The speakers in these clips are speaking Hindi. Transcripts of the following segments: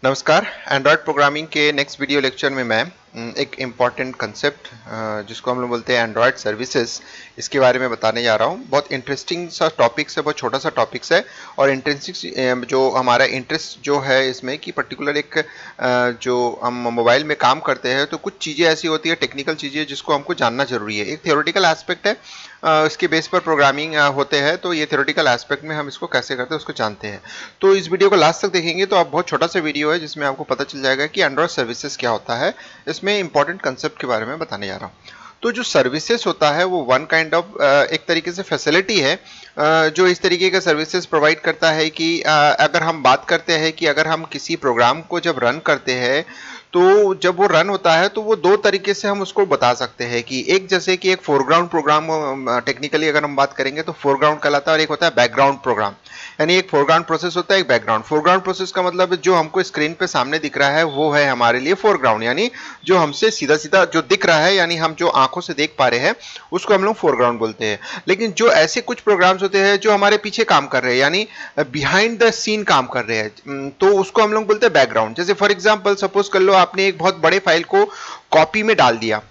नमस्कार। एंड्रॉयड प्रोग्रामिंग के नेक्स्ट वीडियो लेक्चर में मैं एक इम्पॉर्टेंट कंसेप्ट जिसको हम लोग बोलते हैं एंड्रॉयड सर्विसेज, इसके बारे में बताने जा रहा हूँ। बहुत इंटरेस्टिंग सा टॉपिक्स है, बहुत छोटा सा टॉपिक्स है और इंटरेस्टिंग जो हमारा इंटरेस्ट जो है इसमें कि पर्टिकुलर एक जो हम मोबाइल में काम करते हैं तो कुछ चीज़ें ऐसी होती है, टेक्निकल चीज़ें जिसको हमको जानना जरूरी है। एक थियोरेटिकल एस्पेक्ट है, इसके बेस पर प्रोग्रामिंग होते हैं, तो ये थियोरेटिकल एस्पेक्ट में हम इसको कैसे करते हैं उसको जानते हैं। तो इस वीडियो को लास्ट तक देखेंगे तो आप बहुत छोटा सा वीडियो है जिसमें आपको पता चल जाएगा कि एंड्रॉयड सर्विसेज क्या होता है। इसमें इंपॉर्टेंट कंसेप्ट के बारे में बताने जा रहा हूँ। तो जो सर्विसेज होता है वो वन काइंड ऑफ एक तरीके से फैसिलिटी है जो इस तरीके का सर्विसेज प्रोवाइड करता है कि अगर हम बात करते हैं कि अगर हम किसी प्रोग्राम को जब रन करते हैं तो जब वो रन होता है तो वो दो तरीके से हम उसको बता सकते हैं कि एक जैसे कि एक फोरग्राउंड प्रोग्राम, टेक्निकली अगर हम बात करेंगे तो फोरग्राउंड कहलाता है और एक होता है बैकग्राउंड प्रोग्राम। यानी एक फोरग्राउंड प्रोसेस होता है, एक बैकग्राउंड। फोरग्राउंड प्रोसेस का मतलब जो हमको स्क्रीन पे सामने दिख रहा है वो है हमारे लिए फोरग्राउंड, यानी जो हमसे सीधा सीधा जो दिख रहा है, यानी हम जो आंखों से देख पा रहे हैं उसको हम लोग फोरग्राउंड बोलते हैं। लेकिन जो ऐसे कुछ प्रोग्राम्स होते हैं जो हमारे पीछे काम कर रहे हैं, यानी बिहाइंड द सीन काम कर रहे हैं, तो उसको हम लोग बोलते हैं बैकग्राउंड। जैसे फॉर एग्जांपल सपोज कर लो आपने एक बहुत बड़े फाइल को कॉपी में डाल दिया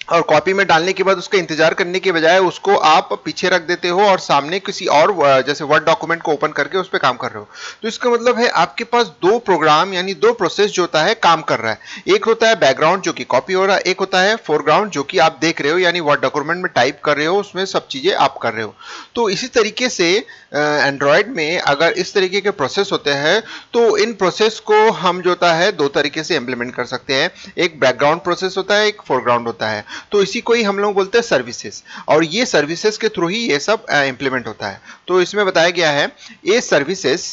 और कॉपी में डालने के बाद उसका इंतजार करने के बजाय उसको आप पीछे रख देते हो और सामने किसी और जैसे वर्ड डॉक्यूमेंट को ओपन करके उस पर काम कर रहे हो। तो इसका मतलब है आपके पास दो प्रोग्राम यानी दो प्रोसेस जो होता है काम कर रहा है। एक होता है बैकग्राउंड जो कि कॉपी हो रहा है, एक होता है फोरग्राउंड जो कि आप देख रहे हो, यानी वर्ड डॉक्यूमेंट में टाइप कर रहे हो, उसमें सब चीजें आप कर रहे हो। तो इसी तरीके से एंड्रॉयड में अगर इस तरीके के प्रोसेस होते हैं तो इन प्रोसेस को हम जो होता है दो तरीके से इंप्लीमेंट कर सकते हैं। एक बैकग्राउंड प्रोसेस होता है, एक फोरग्राउंड होता है। तो इसी को ही हम लोग बोलते हैं सर्विसेज, और ये सर्विसेज के थ्रू ही ये सब इंप्लीमेंट होता है। तो इसमें बताया गया है ये सर्विसेज,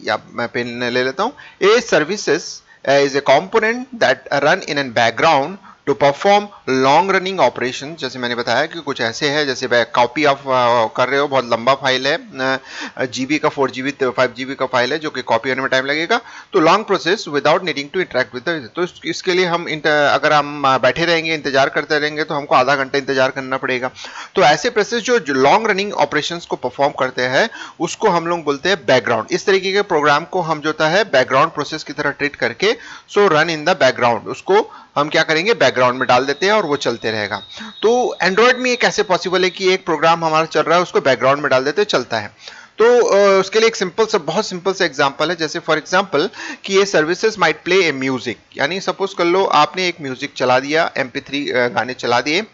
या मैं पेन ले लेता हूँ। ये services is a component that run in a background to perform long running operation। जैसे मैंने बताया कि कुछ ऐसे है, जैसे कॉपी आप कर रहे हो, बहुत लंबा फाइल है, जीबी का 4 GB 5 GB का फाइल है जो कि कॉपी होने में टाइम लगेगा, तो long process without needing to interact with. तो इसके लिए हम अगर हम बैठे रहेंगे इंतजार करते रहेंगे तो हमको आधा घंटा इंतजार करना पड़ेगा। तो ऐसे प्रोसेस जो लॉन्ग रनिंग ऑपरेशन को परफॉर्म करते हैं उसको हम लोग बोलते हैं बैकग्राउंड। इस तरीके के प्रोग्राम को हम जो होता है बैकग्राउंड प्रोसेस की तरह ट्रीट करके सो रन इन द बैकग्राउंड, उसको हम क्या करेंगे बैकग्राउंड में डाल देते हैं और वो चलते रहेगा। तो एंड्रॉयड में ये कैसे पॉसिबल है कि एक प्रोग्राम हमारा चल रहा है उसको बैकग्राउंड में डाल देते हैं, चलता है। तो उसके लिए एक सिंपल सा, बहुत सिंपल सा एग्जांपल है। जैसे फॉर एग्जांपल कि ये सर्विसेज माइट प्ले ए म्यूजिक, यानी सपोज कर लो आपने एक म्यूजिक चला दिया, MP3 गाने चला दिए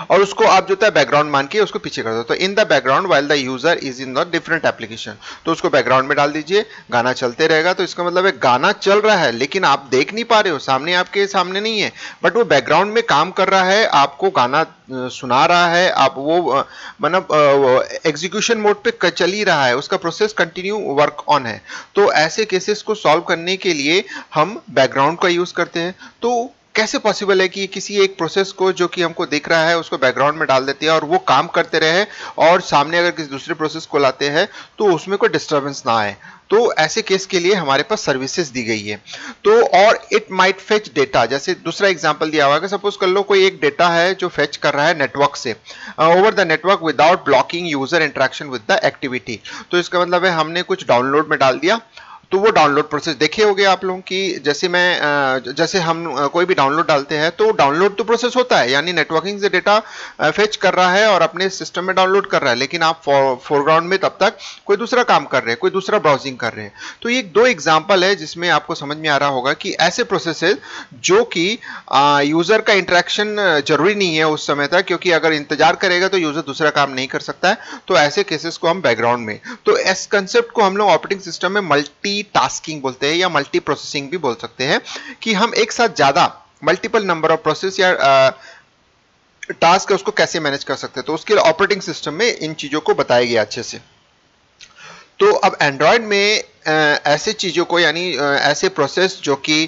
और उसको आप जो है बैकग्राउंड मान के उसको पीछे कर दो। तो इन the background while the user is in the different application, तो उसको बैकग्राउंड में डाल दीजिए, गाना चलते रहेगा। तो इसका मतलब है गाना चल रहा है लेकिन आप देख नहीं पा रहे हो, सामने आपके सामने नहीं है, बट वो बैकग्राउंड में काम कर रहा है, आपको गाना सुना रहा है। आप वो मतलब एग्जीक्यूशन मोड पे चल ही रहा है, उसका प्रोसेस कंटिन्यू वर्क ऑन है। तो ऐसे केसेस को सॉल्व करने के लिए हम बैकग्राउंड का यूज करते हैं। तो कैसे पॉसिबल है कि किसी एक प्रोसेस को जो कि हमको दिख रहा है उसको बैकग्राउंड में डाल देते हैं और वो काम करते रहे, और सामने अगर किसी दूसरे प्रोसेस को लाते हैं तो उसमें कोई डिस्टर्बेंस ना आए। तो ऐसे केस के लिए हमारे पास सर्विसेज दी गई है। तो और इट माइट फेच डेटा, जैसे दूसरा एग्जांपल दिया हुआ है, सपोज कर लो कोई एक डेटा है जो फेच कर रहा है नेटवर्क से, over the network without blocking user interaction with the activity. तो इसका मतलब है हमने कुछ डाउनलोड में डाल दिया, तो वो डाउनलोड प्रोसेस देखे होंगे आप लोगों की। जैसे हम कोई भी डाउनलोड डालते हैं तो डाउनलोड तो प्रोसेस होता है, यानी नेटवर्किंग से डेटा फेच कर रहा है और अपने सिस्टम में डाउनलोड कर रहा है, लेकिन आप फोरग्राउंड में तब तक कोई दूसरा काम कर रहे हैं, कोई दूसरा ब्राउजिंग कर रहे हैं। तो ये दो एग्जांपल है जिसमें आपको समझ में आ रहा होगा कि ऐसे प्रोसेसेस जो कि यूजर का इंटरेक्शन जरूरी नहीं है उस समय तक, क्योंकि अगर इंतजार करेगा तो यूजर दूसरा काम नहीं कर सकता है। तो ऐसे केसेस को हम बैकग्राउंड में, तो इस कंसेप्ट को हम लोग ऑपरेटिंग सिस्टम में मल्टी टास्किंग बोलते हैं या मल्टी प्रोसेसिंग भी बोल सकते हैं, कि हम एक साथ ज्यादा मल्टीपल नंबर ऑफ प्रोसेस या टास्क है उसको कैसे मैनेज कर सकते हैं। तो उसके लिए ऑपरेटिंग सिस्टम में इन चीजों को बताया गया अच्छे से। तो अब एंड्रॉयड में ऐसे चीज़ों को, यानी ऐसे प्रोसेस जो कि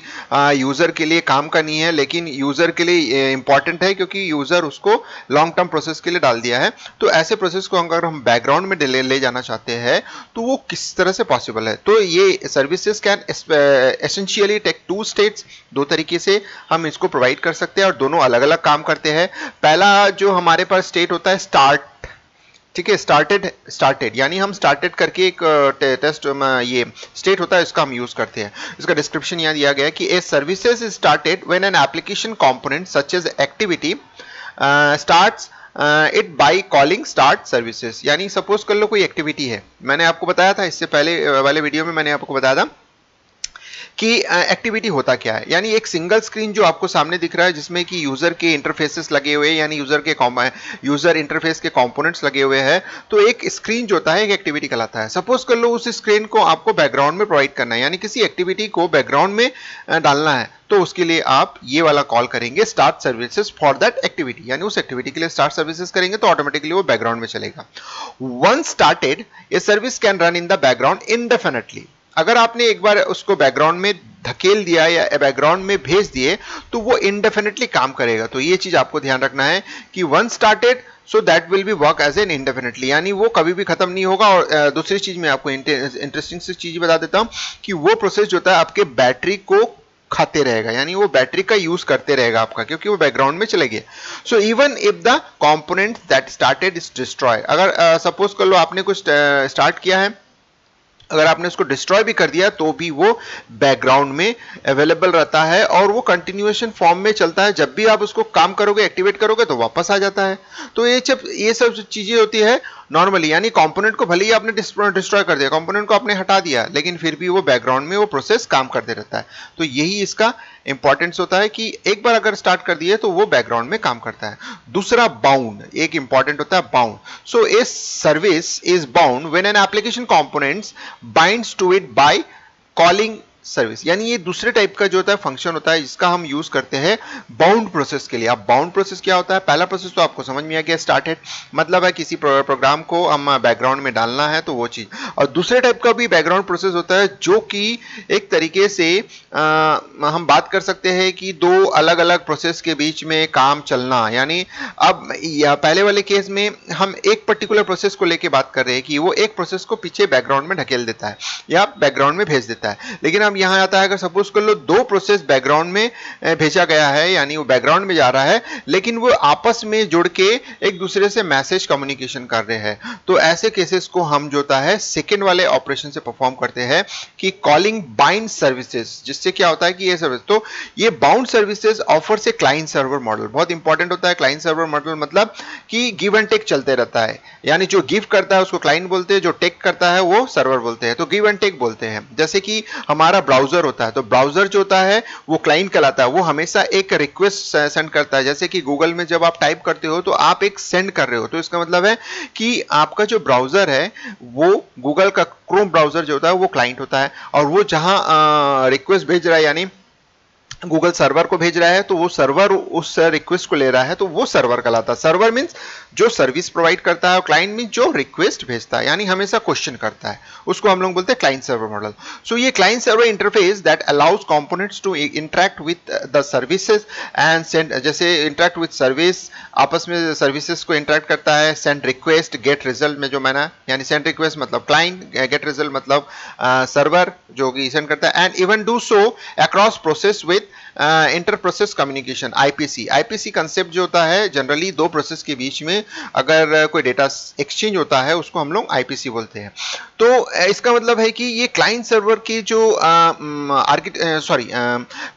यूज़र के लिए काम का नहीं है लेकिन यूज़र के लिए इंपॉर्टेंट है क्योंकि यूज़र उसको लॉन्ग टर्म प्रोसेस के लिए डाल दिया है, तो ऐसे प्रोसेस को अगर हम बैकग्राउंड में ले जाना चाहते हैं तो वो किस तरह से पॉसिबल है। तो ये services can essentially take two states, दो तरीके से हम इसको प्रोवाइड कर सकते हैं और दोनों अलग अलग काम करते हैं। पहला जो हमारे पास स्टेट होता है स्टार्ट ठीक है, स्टार्टेड यानी हम स्टार्टेड करके एक टेस्ट ये स्टेट होता है, इसका हम यूज करते हैं। इसका डिस्क्रिप्शन यहाँ दिया गया है कि a services started when an application component such as activity starts it by calling start services. यानी सपोज कर लो कोई एक्टिविटी है, मैंने आपको बताया था इससे पहले वाले वीडियो में, मैंने आपको बताया था कि एक्टिविटी होता क्या है। यानी एक सिंगल स्क्रीन जो आपको सामने दिख रहा है जिसमें कि यूजर के इंटरफेसेस लगे हुए हैं, यानी यूजर इंटरफेस के कंपोनेंट्स लगे हुए हैं, तो एक स्क्रीन जो होता है एक एक्टिविटी कहलाता है। सपोज कर लो उस स्क्रीन को आपको बैकग्राउंड में प्रोवाइड करना है, यानी किसी एक्टिविटी को बैकग्राउंड में डालना है, तो उसके लिए आप ये वाला कॉल करेंगे start services for that activity. यानी उस एक्टिविटी के लिए स्टार्ट सर्विसेज करेंगे तो ऑटोमेटिकली वो बैकग्राउंड में चलेगा। Once started a service can run in the background indefinitely. अगर आपने एक बार उसको बैकग्राउंड में धकेल दिया या बैकग्राउंड में भेज दिए तो वो इंडेफिनिटली काम करेगा। तो ये चीज आपको ध्यान रखना है कि one started so that will be work as an indefinitely, यानी वो कभी भी खत्म नहीं होगा। और दूसरी चीज मैं आपको इंटरेस्टिंग सी चीज बता देता हूं कि वो प्रोसेस जो होता है आपके बैटरी को खाते रहेगा, यानी वो बैटरी का यूज करते रहेगा आपका, क्योंकि वो बैकग्राउंड में चले गए। So even if the component that started is destroy, अगर सपोज कर लो आपने कुछ स्टार्ट किया है, अगर आपने उसको डिस्ट्रॉय भी कर दिया तो भी वो बैकग्राउंड में अवेलेबल रहता है और वो कंटिन्यूएशन फॉर्म में चलता है। जब भी आप उसको काम करोगे, एक्टिवेट करोगे तो वापस आ जाता है। तो ये सब चीजें होती है नॉर्मली, यानी कंपोनेंट को भले ही आपने डिस्ट्रॉय कर दिया, कंपोनेंट को आपने हटा दिया, लेकिन फिर भी वो बैकग्राउंड में वो प्रोसेस काम करते रहता है। तो यही इसका इंपॉर्टेंस होता है कि एक बार अगर स्टार्ट कर दिए तो वो बैकग्राउंड में काम करता है। दूसरा बाउंड एक इंपॉर्टेंट होता है, bound. So a service is bound when an application components binds to it by calling service. यानी ये दूसरे टाइप का जो होता है फंक्शन होता है जिसका हम यूज करते हैं बाउंड प्रोसेस के लिए। अब बाउंड प्रोसेस क्या होता है? पहला प्रोसेस तो आपको समझ में आ गया, स्टार्टेड मतलब है किसी प्रोग्राम को हम बैकग्राउंड में डालना है तो वो चीज। और दूसरे टाइप का भी बैकग्राउंड प्रोसेस होता है जो कि एक तरीके से हम बात कर सकते हैं कि दो अलग अलग प्रोसेस के बीच में काम चलना। यानी अब पहले वाले केस में हम एक पर्टिकुलर प्रोसेस को लेके बात कर रहे हैं कि वो एक प्रोसेस को पीछे बैकग्राउंड में ढकेल देता है या बैकग्राउंड में भेज देता है। लेकिन अब यहां आता है, अगर सपोज कर लो दो प्रोसेस बैकग्राउंड में भेजा गया है, यानी वो बैकग्राउंड में जा रहा है लेकिन वो आपस में जुड़ के एक दूसरे से मैसेज कम्युनिकेशन कर रहे हैं, तो ऐसे केसेस को हम जो होता है सेकेंड वाले ऑपरेशन से परफॉर्म करते हैं कि कॉलिंग बाइंड सर्विसेज। जिससे क्या होता है कि ये सर्विस, तो ये bound services offers a client server model. बहुत इंपॉर्टेंट होता है क्लाइंट सर्वर मॉडल, मतलब कि गिव एंड टेक चलते रहता है। यानी जो गिव करता है उसको क्लाइंट बोलते हैं, जो टेक करता है वो सर्वर बोलते हैं, तो गिव एंड टेक बोलते हैं। जैसे कि हमारा ब्राउजर होता है, तो ब्राउजर जो होता है वो क्लाइंट कहलाता है, वो हमेशा एक रिक्वेस्ट सेंड करता है। जैसे कि गूगल में जब आप टाइप करते हो तो आप एक सेंड कर रहे हो, तो इसका मतलब है कि आपका जो ब्राउजर है वो गूगल का क्रोम ब्राउजर जो होता है वो क्लाइंट होता है, और वो जहां रिक्वेस्ट भेज रहा है यानी गूगल सर्वर को भेज रहा है, तो वो सर्वर उस रिक्वेस्ट को ले रहा है, तो वो सर्वर कहलाता है। सर्वर मींस जो सर्विस प्रोवाइड करता है, और क्लाइंट मींस जो रिक्वेस्ट भेजता है, यानी हमेशा क्वेश्चन करता है, उसको हम लोग बोलते हैं क्लाइंट सर्वर मॉडल। सो ये client server interface that allows components to interact with the services and send, जैसे इंटरेक्ट विद सर्विस, आपस में सर्विसेज को इंटरेक्ट करता है, सेंड रिक्वेस्ट, गेट रिजल्ट में जो मैंने, यानी सेंड रिक्वेस्ट मतलब क्लाइंट, गेट रिजल्ट मतलब सर्वर जो कि सेंड करता है, and even do so across process with inter process communication, IPC. IPC concept जो होता है जनरली दो प्रोसेस के बीच में अगर कोई डेटा एक्सचेंज होता है उसको हम लोग आईपीसी बोलते हैं। तो इसका मतलब है कि ये क्लाइंट सर्वर के जो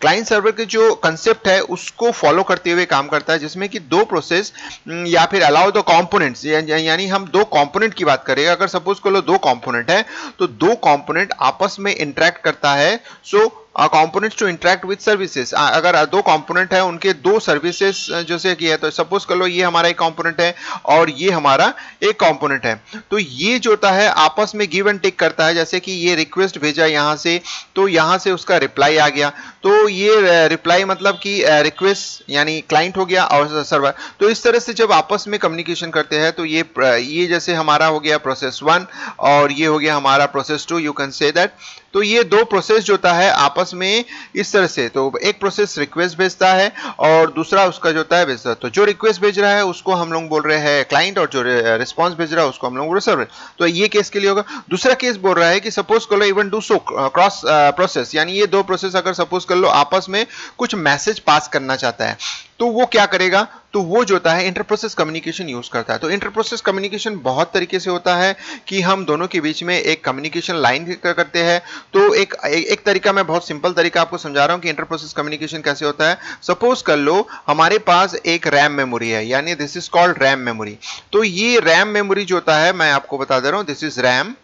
क्लाइंट सर्वर के जो कंसेप्ट है उसको फॉलो करते हुए काम करता है, जिसमें कि दो प्रोसेस या फिर अलाउ द कंपोनेंट्स, यानी हम दो कंपोनेंट की बात करें। अगर सपोज कर लो दो कंपोनेंट है तो दो कंपोनेंट आपस में इंटरेक्ट करता है, so components to interact with services. अगर दो कंपोनेंट है उनके दो सर्विसेज जैसे कि है, तो सपोज कर लो ये हमारा एक कंपोनेंट है और ये हमारा एक कंपोनेंट है, तो ये जो होता है आपस में गिव एंड टेक करता है। जैसे कि ये रिक्वेस्ट भेजा यहां से, तो यहां से उसका रिप्लाई आ गया, तो ये रिप्लाई मतलब कि रिक्वेस्ट यानी क्लाइंट हो गया और सर्वर। तो इस तरह से जब आपस में कम्युनिकेशन करते हैं तो ये जैसे हमारा हो गया प्रोसेस 1 और ये हो गया हमारा process 2, you can say that. तो ये दो प्रोसेस जो होता है आपस में इस तरह से, तो एक प्रोसेस रिक्वेस्ट भेजता है और दूसरा उसका जो होता है भेजता है। तो जो रिक्वेस्ट भेज रहा है उसको हम लोग बोल रहे हैं क्लाइंट, और जो रिस्पांस भेज रहा है उसको हम लोग बोल रहे हैं सर्वर। तो ये केस के लिए होगा। दूसरा केस बोल रहा है कि सपोज कर लो even do so cross process, यानी ये दो प्रोसेस अगर सपोज कर लो आपस में कुछ मैसेज पास करना चाहता है, तो वो क्या करेगा? तो वो जो होता है इंटर प्रोसेस कम्युनिकेशन यूज करता है। तो इंटर प्रोसेस कम्युनिकेशन बहुत तरीके से होता है कि हम दोनों के बीच में एक कम्युनिकेशन लाइन करते हैं। तो एक तरीका, मैं बहुत सिंपल तरीका आपको समझा रहा हूं कि इंटर प्रोसेस कम्युनिकेशन कैसे होता है। सपोज कर लो हमारे पास एक रैम मेमोरी है, यानी this is called RAM memory. तो ये रैम मेमोरी जो होता है, मैं आपको बता दे रहा हूं, this is RAM,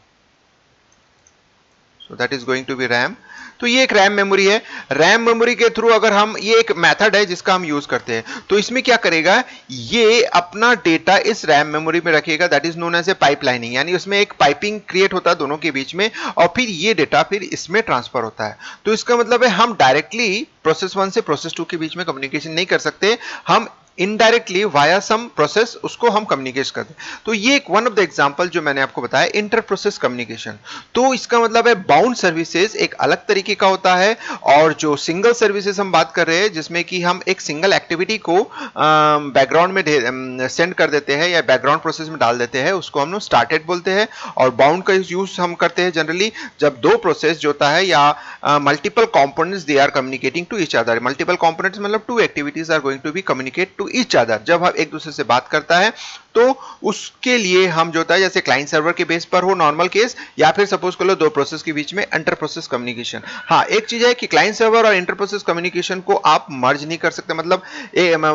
so that is going to be RAM. तो ये एक रैम मेमोरी है। रैम मेमोरी के थ्रू अगर हम, ये एक मेथड है जिसका हम यूज करते हैं, तो इसमें क्या करेगा, ये अपना डेटा इस रैम मेमोरी में रखेगा, that is known as a pipelining, यानी उसमें एक पाइपिंग क्रिएट होता है दोनों के बीच में, और फिर ये डेटा फिर इसमें ट्रांसफर होता है। तो इसका मतलब है हम डायरेक्टली प्रोसेस 1 से प्रोसेस 2 के बीच में कम्युनिकेशन नहीं कर सकते, हम इनडायरेक्टली वाया सम प्रोसेस उसको हम कम्युनिकेट करते हैं। तो ये एक वन ऑफ द एग्जांपल जो मैंने आपको बताया, इंटर प्रोसेस कम्युनिकेशन। तो इसका मतलब है बाउंड सर्विसेज एक अलग तरीके का होता है, और जो सिंगल सर्विसेज हम बात कर रहे हैं जिसमें कि हम एक सिंगल एक्टिविटी को बैकग्राउंड में सेंड कर देते हैं या बैकग्राउंड प्रोसेस में डाल देते हैं, उसको हम लोग स्टार्टेड बोलते हैं। और बाउंड का यूज हम करते हैं जनरली जब दो प्रोसेस जो होता है या multiple components they are communicating to each other. Multiple components मतलब two activities are going to be communicate to each other. जब हम एक दूसरे से बात करता है तो उसके लिए हम जो होता है, जैसे क्लाइंट सर्वर के बेस पर हो नॉर्मल केस, या फिर सपोज कर लो दो प्रोसेस के बीच में इंटर प्रोसेस कम्युनिकेशन। हाँ, एक चीज है कि क्लाइंट सर्वर और इंटर प्रोसेस कम्युनिकेशन को आप मर्ज नहीं कर सकते, मतलब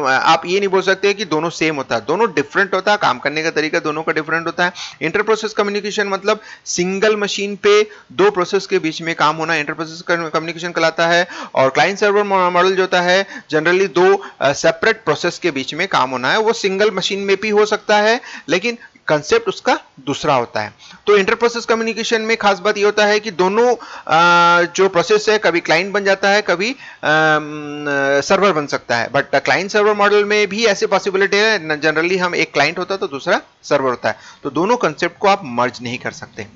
आप ये नहीं बोल सकते कि दोनों सेम होता है, दोनों डिफरेंट होता है, काम करने का तरीका दोनों का डिफरेंट होता है। इंटर प्रोसेस कम्युनिकेशन मतलब सिंगल मशीन पे दो प्रोसेस के बीच में काम होना इंटर प्रोसेस कम्युनिकेशन कहलाता है। और क्लाइंट सर्वर मॉडल जो होता है जनरली दो सेपरेट प्रोसेस के बीच में काम होना है, वो सिंगल मशीन में भी हो सकता है लेकिन कंसेप्ट उसका दूसरा होता है। तो इंटर प्रोसेस कम्युनिकेशन में खास बात ये होता है कि दोनों जो प्रोसेस है कभी क्लाइंट बन जाता है, कभी सर्वर बन सकता है। बट क्लाइंट सर्वर मॉडल में भी ऐसे पॉसिबिलिटी है, जनरली हम एक क्लाइंट होता है तो दूसरा सर्वर होता है, तो दोनों कंसेप्ट को आप मर्ज नहीं कर सकते।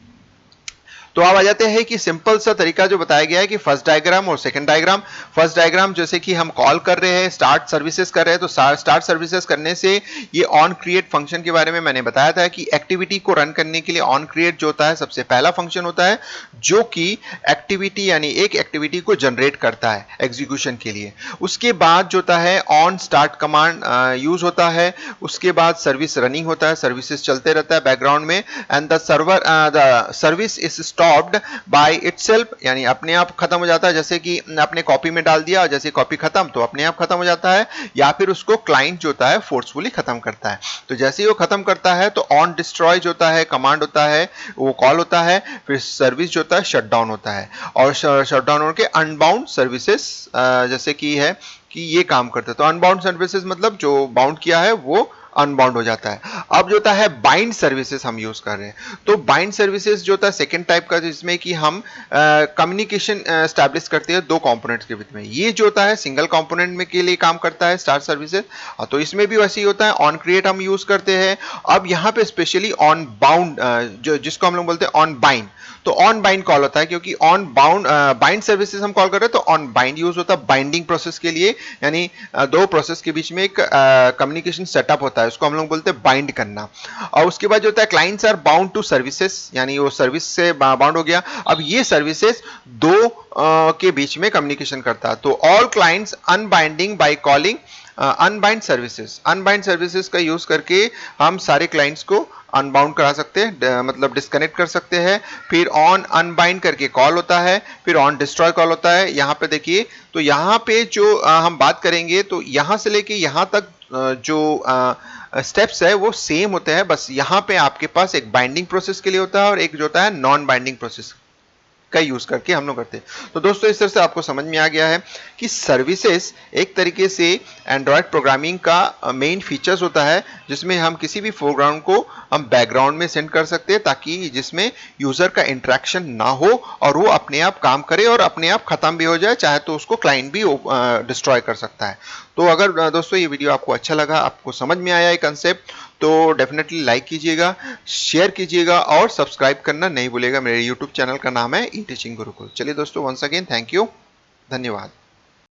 तो अब आ जाते हैं कि सिंपल सा तरीका जो बताया गया है कि फर्स्ट डायग्राम और सेकंड डायग्राम। फर्स्ट डायग्राम जैसे कि हम कॉल कर रहे हैं, स्टार्ट सर्विसेज कर रहे हैं, तो स्टार्ट सर्विसेज करने से ये ऑन क्रिएट फंक्शन के बारे में मैंने बताया था कि एक्टिविटी को रन करने के लिए ऑन क्रिएट जो होता है सबसे पहला फंक्शन होता है, जो कि एक्टिविटी यानी एक एक्टिविटी को जनरेट करता है एग्जीक्यूशन के लिए। उसके बाद जो होता है ऑन स्टार्ट कमांड यूज होता है, उसके बाद सर्विस रनिंग होता है, सर्विसेज चलते रहता है बैकग्राउंड में, and the service is stopped by itself, यानी अपने आप खत्म हो जाता है। जैसे कि आपने कॉपी में डाल दिया, जैसे कॉपी खत्म तो अपने आप खत्म हो जाता है, या फिर उसको क्लाइंट जो होता है फोर्सफुली खत्म करता है। तो जैसे ही वो खत्म करता है तो ऑन डिस्ट्रॉय जो होता है कमांड होता है, वो कॉल होता है, फिर सर्विस जो होता है शटडाउन होता है। और शटडाउन होकर अनबाउंड सर्विसेज जैसे कि है कि ये काम करते हैं। तो अनबाउंड सर्विसेज मतलब जो बाउंड किया है वो अनबाउंड हो जाता है। अब जो होता है बाइंड सर्विसेज हम यूज कर रहे हैं, तो बाइंड सर्विसेज जो होता है सेकंड टाइप का, जिसमें कि हम कम्युनिकेशन एस्टैब्लिश करते हैं दो कंपोनेंट्स के बीच में। ये जो होता है सिंगल कंपोनेंट में के लिए काम करता है स्टार्ट सर्विसेज, तो इसमें भी वैसे ही होता है, ऑन क्रिएट हम यूज करते हैं। अब यहाँ पे स्पेशली ऑन बाउंड जो जिसको हम लोग बोलते हैं ऑन बाइंड, तो ऑन बाइंड कॉल होता है, क्योंकि ऑन बाउंड बाइंड सर्विसेज हम कॉल कर रहे हैं तो ऑन बाइंड यूज होता है बाइंडिंग प्रोसेस के लिए, यानी दो प्रोसेस के बीच में एक कम्युनिकेशन सेटअप होता है, उसको हम लोग बोलते हैं बाइंड करना। और उसके बाद जो होता है clients are bound to services, यानी वो सर्विस से बाउंड हो गया। अब ये सर्विसेज दो के बीच में कम्युनिकेशन करता है, तो all clients unbinding by calling unbind services. Unbind services का यूज करके हम सारे क्लाइंट्स को अनबाउंड करा सकते हैं, मतलब डिस्कनेक्ट कर सकते हैं। फिर ऑन अनबाइंड करके कॉल होता है, फिर ऑन डिस्ट्रॉय कॉल होता है। यहाँ पे देखिए, तो यहाँ पे जो हम बात करेंगे तो यहाँ से लेके यहाँ तक जो स्टेप्स है वो सेम होते हैं, बस यहाँ पे आपके पास एक बाइंडिंग प्रोसेस के लिए होता है और एक जो होता है नॉन बाइंडिंग प्रोसेस का यूज करके हम लोग करते हैं। तो दोस्तों इस तरह से आपको समझ में आ गया है कि सर्विसेज एक तरीके से एंड्रॉयड प्रोग्रामिंग का मेन फीचर्स होता है, जिसमें हम किसी भी प्रोग्राम को हम बैकग्राउंड में सेंड कर सकते हैं, ताकि जिसमें यूजर का इंटरेक्शन ना हो और वो अपने आप काम करे और अपने आप खत्म भी हो जाए, चाहे तो उसको क्लाइंट भी डिस्ट्रॉय कर सकता है। तो अगर दोस्तों ये वीडियो आपको अच्छा लगा, आपको समझ में आया ये कंसेप्ट, तो डेफिनेटली लाइक कीजिएगा, शेयर कीजिएगा और सब्सक्राइब करना नहीं भूलिएगा। मेरे यूट्यूब चैनल का नाम है ई टीचिंग गुरुकुल। चलिए दोस्तों, वंस अगेन थैंक यू, धन्यवाद।